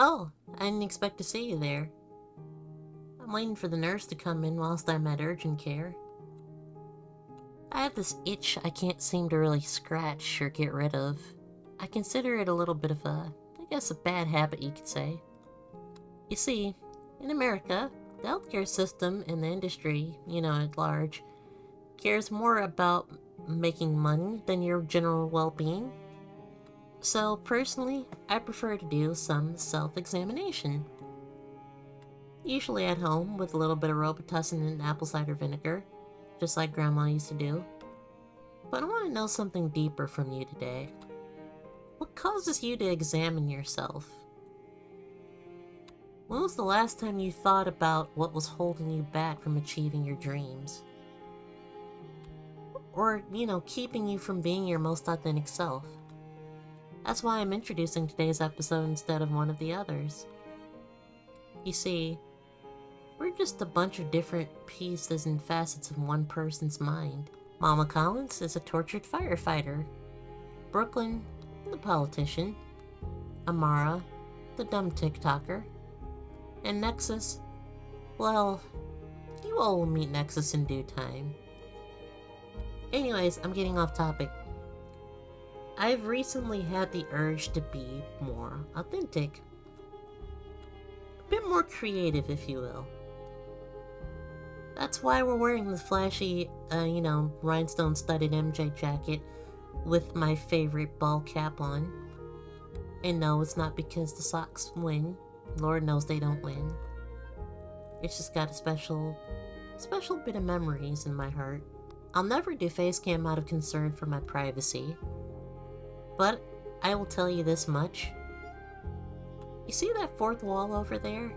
Oh, I didn't expect to see you there. I'm waiting for the nurse to come in whilst I'm at urgent care. I have this itch I can't seem to really scratch or get rid of. I consider it a little bit of a bad habit, you could say. You see, in America, the healthcare system and the industry, at large, cares more about making money than your general well-being. So, personally, I prefer to do some self-examination. Usually at home with a little bit of Robitussin and apple cider vinegar, just like Grandma used to do. But I want to know something deeper from you today. What causes you to examine yourself? When was the last time you thought about what was holding you back from achieving your dreams? Or, keeping you from being your most authentic self? That's why I'm introducing today's episode instead of one of the others. You see, we're just a bunch of different pieces and facets of one person's mind. Mama Collins is a tortured firefighter. Brooklyn, the politician. Amara, the dumb TikToker. And Nexus, well, you all will meet Nexus in due time. Anyways, I'm getting off topic. I've recently had the urge to be more authentic. A bit more creative, if you will. That's why we're wearing the flashy, rhinestone-studded MJ jacket with my favorite ball cap on. And no, it's not because the Sox win. Lord knows they don't win. It's just got a special bit of memories in my heart. I'll never do face cam out of concern for my privacy. But I will tell you this much. You see that fourth wall over there?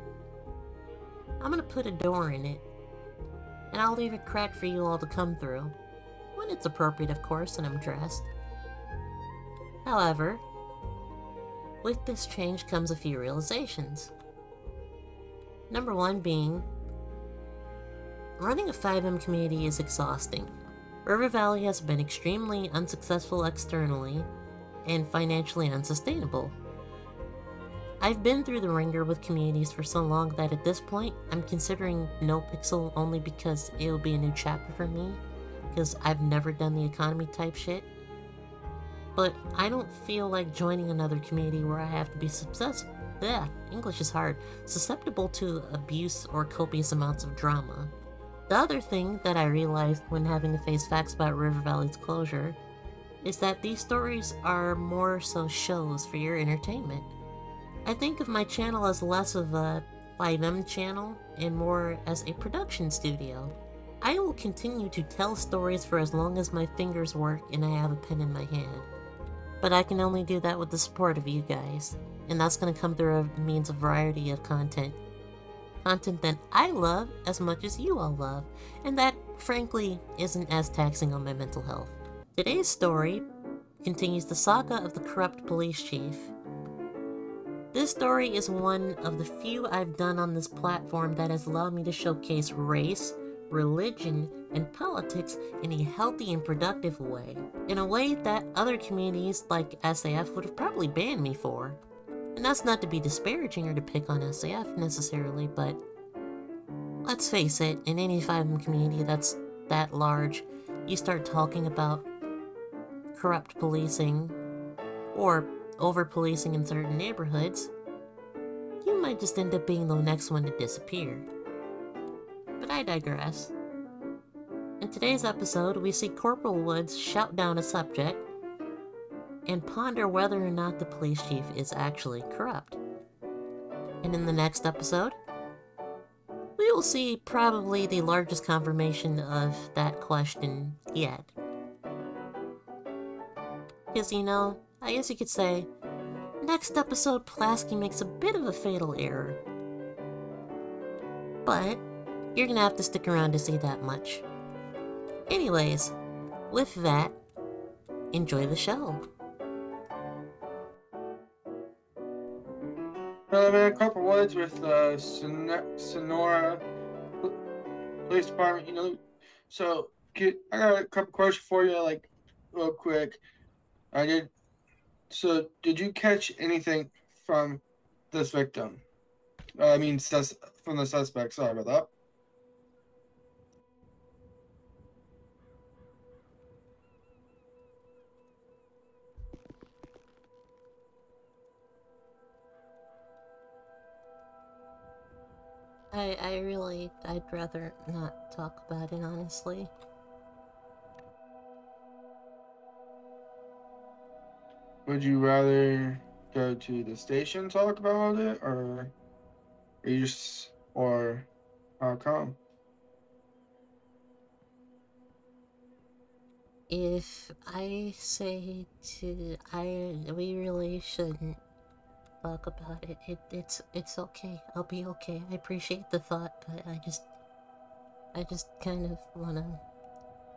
I'm gonna put a door in it. And I'll leave it cracked for you all to come through. When it's appropriate, of course, and I'm dressed. However, with this change comes a few realizations. Number one being, running a FiveM community is exhausting. River Valley has been extremely unsuccessful externally and financially unsustainable. I've been through the ringer with communities for so long that at this point, I'm considering NoPixel only because it'll be a new chapter for me, because I've never done the economy type shit. But I don't feel like joining another community where I have to be English is hard, susceptible to abuse or copious amounts of drama. The other thing that I realized when having to face facts about River Valley's closure is that these stories are more so shows for your entertainment. I think of my channel as less of a FiveM channel and more as a production studio. I will continue to tell stories for as long as my fingers work and I have a pen in my hand. But I can only do that with the support of you guys, and that's going to come through a means of variety of content. Content that I love as much as you all love, and that, frankly, isn't as taxing on my mental health. Today's story continues the saga of the corrupt police chief. This story is one of the few I've done on this platform that has allowed me to showcase race, religion, and politics in a healthy and productive way. In a way that other communities like SAF would have probably banned me for. And that's not to be disparaging or to pick on SAF necessarily, but let's face it, in any FiveM community that's that large, you start talking about corrupt policing or over-policing in certain neighborhoods, you might just end up being the next one to disappear. But I digress. In today's episode, we see Corporal Woods shout down a subject and ponder whether or not the police chief is actually corrupt. And in the next episode, we will see probably the largest confirmation of that question yet. Because, I guess you could say, next episode Pulaski makes a bit of a fatal error. But you're gonna have to stick around to see that much. Anyways, with that, enjoy the show. Corporal Woods with Sonora Police Department. So I got a couple questions for you, real quick. Did you catch anything from this victim. From the suspect. Sorry about that. I'd rather not talk about it, honestly. Would you rather go to the station talk about it, or how come? If I say we really shouldn't talk about it. It's okay. I'll be okay. I appreciate the thought, but I just kind of wanna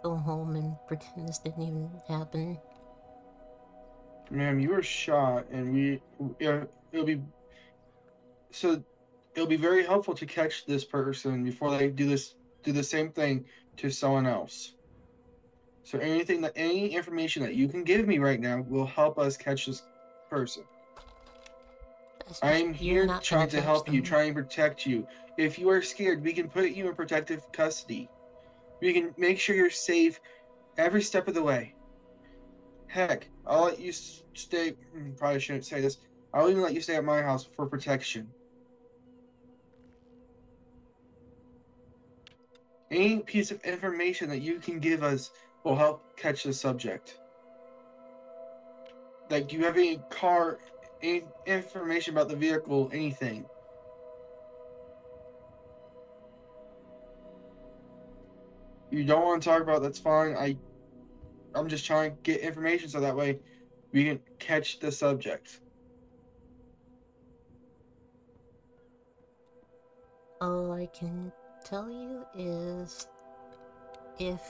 go home and pretend this didn't even happen. Ma'am, you were shot, and it'll be so it'll be very helpful to catch this person before they do the same thing to someone else. So any information that you can give me right now will help us catch this person. I'm You're here not trying to catch help you, them. trying to protect you. If you are scared, we can put you in protective custody. We can make sure you're safe every step of the way. Heck, I'll let you stay. Probably shouldn't say this. I'll even let you stay at my house for protection. Any piece of information that you can give us will help catch the subject. Like, do you have any information about the vehicle, anything? You don't want to talk about, that's fine. I'm just trying to get information so that way we can catch the subject. All I can tell you is if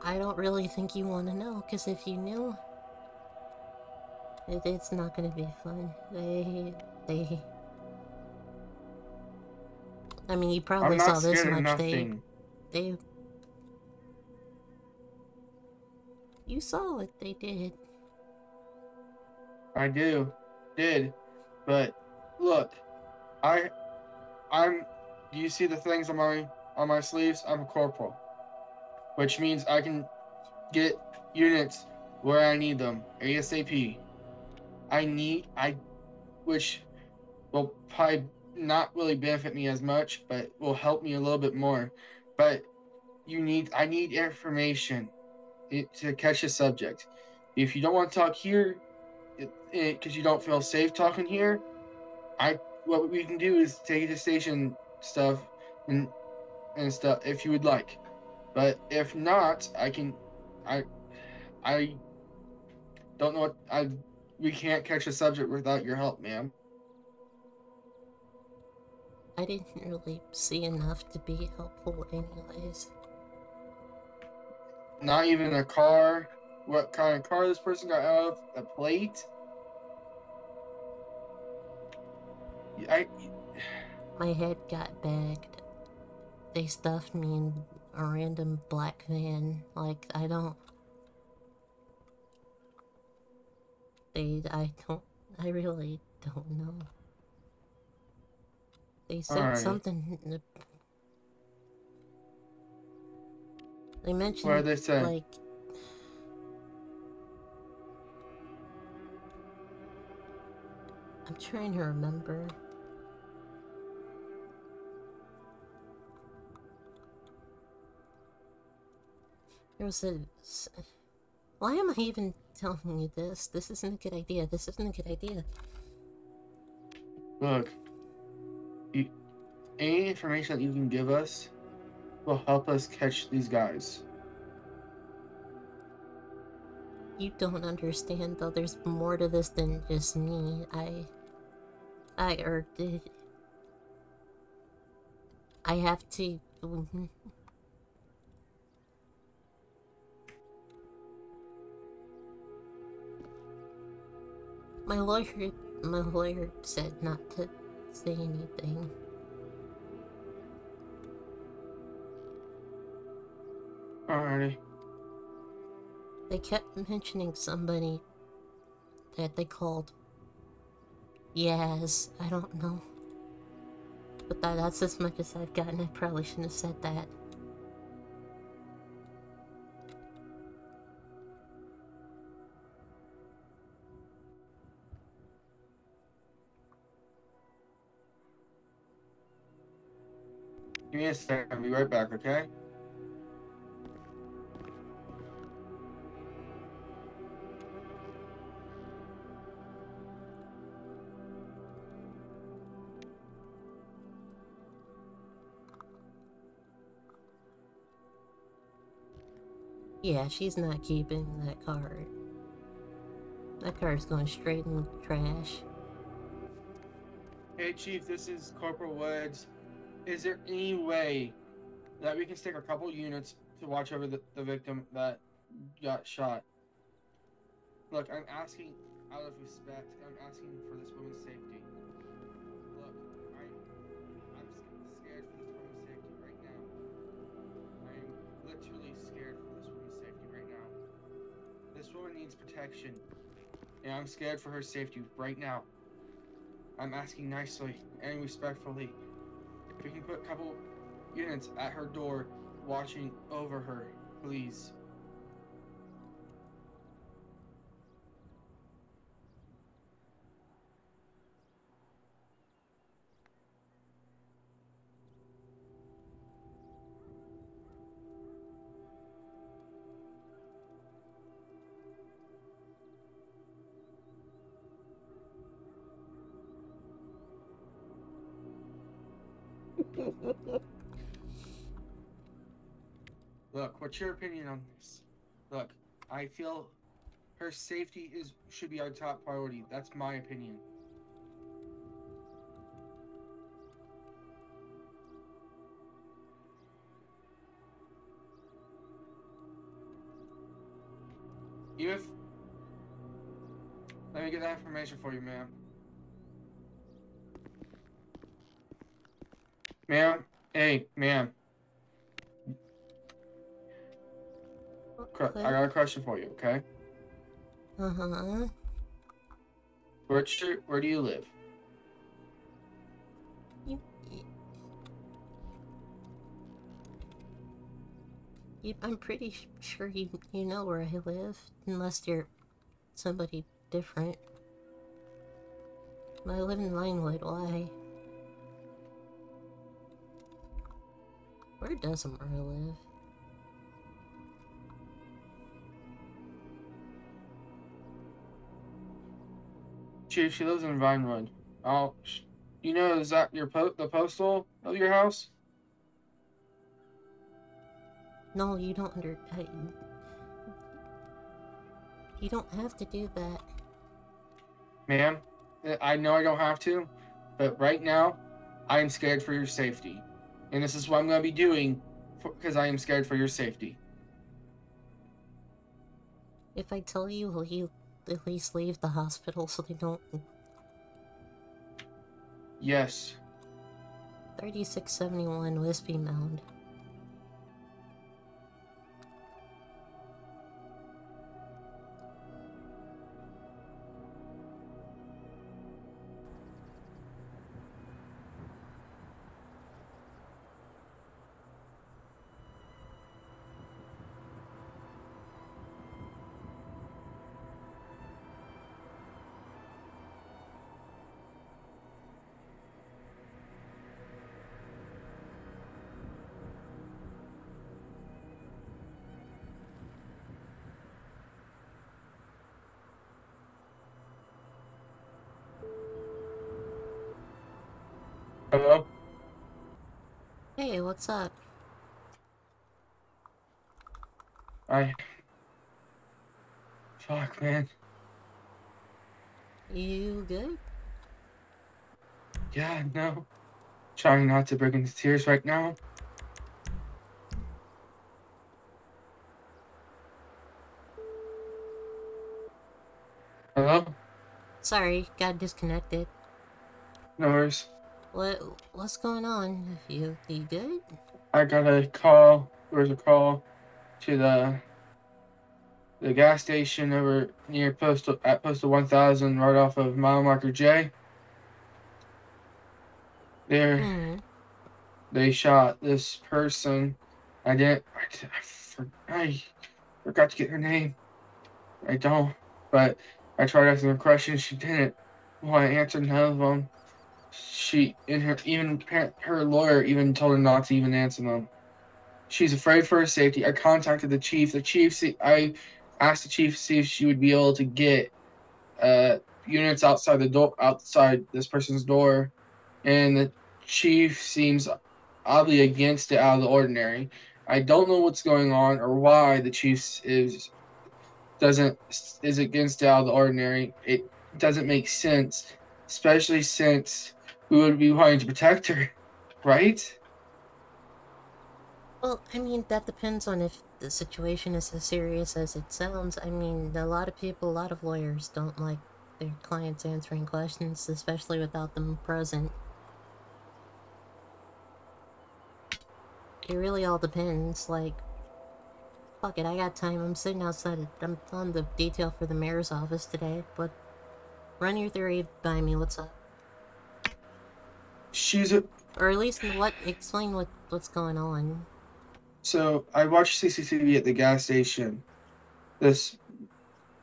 I don't really think you want to know, because if you knew, it's not gonna be fun. I mean, you probably I'm not saw this scared of much. nothing. You saw what they did. I did, but look, I'm. Do you see the things on my sleeves? I'm a corporal, which means I can get units where I need them ASAP. Which will probably not really benefit me as much, but will help me a little bit more. But I need information to catch a subject. If you don't want to talk here, because you don't feel safe talking here, what we can do is take you to station stuff and stuff if you would like. But if not, I I don't know what I we can't catch a subject without your help, ma'am. I didn't really see enough to be helpful anyways. Not even a car. What kind of car this person got out of? A plate? My head got bagged. They stuffed me in a random black van. Like, I really don't know. They said something. They mentioned, what did they say? like, I'm trying to remember. There was a... Why am I even telling you this? This isn't a good idea. This isn't a good idea. Look, any information that you can give us will help us catch these guys. You don't understand, though. There's more to this than just me. I have to... My lawyer said not to say anything. Alrighty. They kept mentioning somebody that they called Yes, I don't know. But that's as much as I've gotten. I probably shouldn't have said that. Give me a second. I'll be right back, okay? Yeah, she's not keeping that card. That card's going straight in the trash. Hey, Chief, this is Corporal Woods. Is there any way that we can stick a couple units to watch over the victim that got shot? Look, I'm asking out of respect. I'm asking for this woman's safety. Look, I'm scared for this woman's safety right now. I'm literally scared for this woman's safety right now. This woman needs protection, and I'm scared for her safety right now. I'm asking nicely and respectfully if we can put a couple units at her door watching over her, please. Look, what's your opinion on this? Look, I feel her safety should be our top priority. That's my opinion. Let me get that information for you, ma'am. Ma'am? Hey, ma'am. Okay. I got a question for you, okay? Uh-huh. Where do you live? I'm pretty sure you know where I live, unless you're somebody different. I live in Vinewood. Why? Where does Amara live? Chief, she lives in Vinewood. Oh, you know, is that the postal of your house? No, you don't you don't have to do that. Ma'am, I know I don't have to, but right now, I am scared for your safety. And this is what I'm going to be doing because I am scared for your safety. If I tell you, will you at least leave the hospital so they don't... Yes. 3671 Wispy Mound. Hello? Hey, what's up? Fuck, man. You good? Yeah, no. Trying not to break into tears right now. Hello? Sorry, got disconnected. No worries. What's going on? You good? I got a call. There was a call to the gas station over near postal 1000 right off of mile marker J. They shot this person. I forgot to get her name. I don't. But I tried asking her questions. She didn't want to answer none of them. Her lawyer even told her not to even answer them. She's afraid for her safety. I contacted the chief. I asked the chief to see if she would be able to get units outside the door, outside this person's door, and the chief seems oddly against it out of the ordinary. I don't know what's going on or why the chief doesn't is against it out of the ordinary. It doesn't make sense, especially since we would be wanting to protect her, right? Well, I mean, that depends on if the situation is as serious as it sounds. I mean, a lot of people, a lot of lawyers don't like their clients answering questions, especially without them present. It really all depends. Like, fuck it, I got time. I'm sitting outside. I'm on the detail for the mayor's office today. But run your theory by me. What's up? She's a Or at least explain what's going on. So I watched CCTV at the gas station. This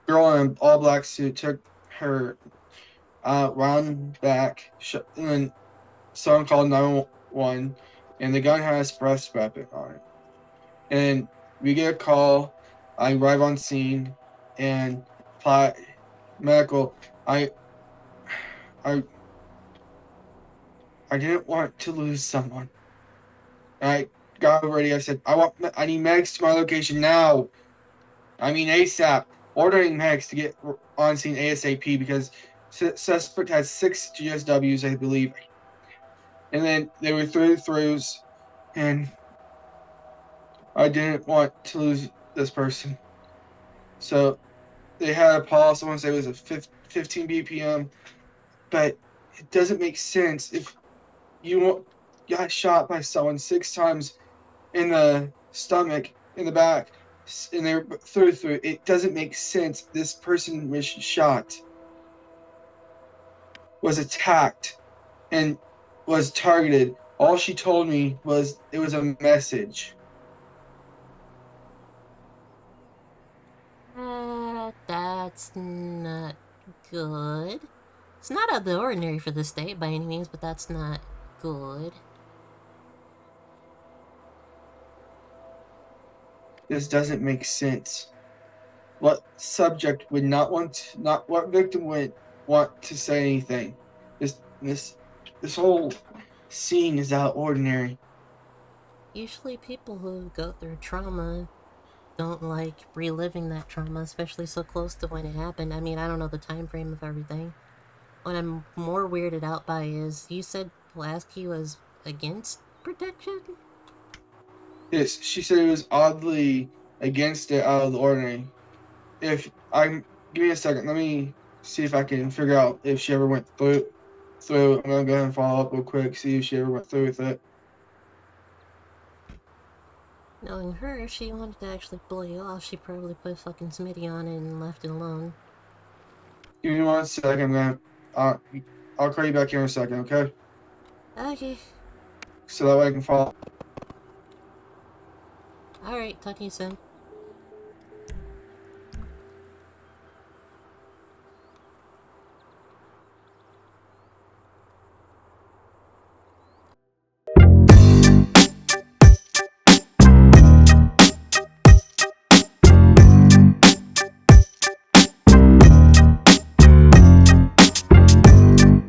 girl in an all black suit took her round back, and then someone called 911, and the gun has breast weapon on it. And we get a call. I arrive on scene, and apply medical. I I didn't want to lose someone. I got ready. I said, I need medics to my location now. I mean ASAP. Ordering medics to get on scene ASAP because suspect has 6 GSWs, I believe. And then they were throughs, and I didn't want to lose this person. So they had a pause. Someone said it was a 15 BPM, but it doesn't make sense if you got shot by someone 6 times in the stomach, in the back, and they're through. It doesn't make sense. This person was shot, was attacked, and was targeted. All she told me was it was a message. That's not good. It's not out of the ordinary for the state by any means, but that's not good. This doesn't make sense. What subject would not what victim would want to say anything? This whole scene is out of ordinary. Usually people who go through trauma don't like reliving that trauma, especially so close to when it happened. I mean, I don't know the time frame of everything. What I'm more weirded out by is you said Pulaski was against protection? Yes, she said it was oddly against it out of the ordinary. If I'm Give me a second, let me see if I can figure out if she ever went through. I'm gonna go ahead and follow up real quick, see if she ever went through with it. Knowing her, if she wanted to actually blow you off, she probably put fucking Smitty on it and left it alone. Give me 1 second, man. I'll call you back here in a second, okay? Okay. So that way I can follow. Alright, talk to you soon.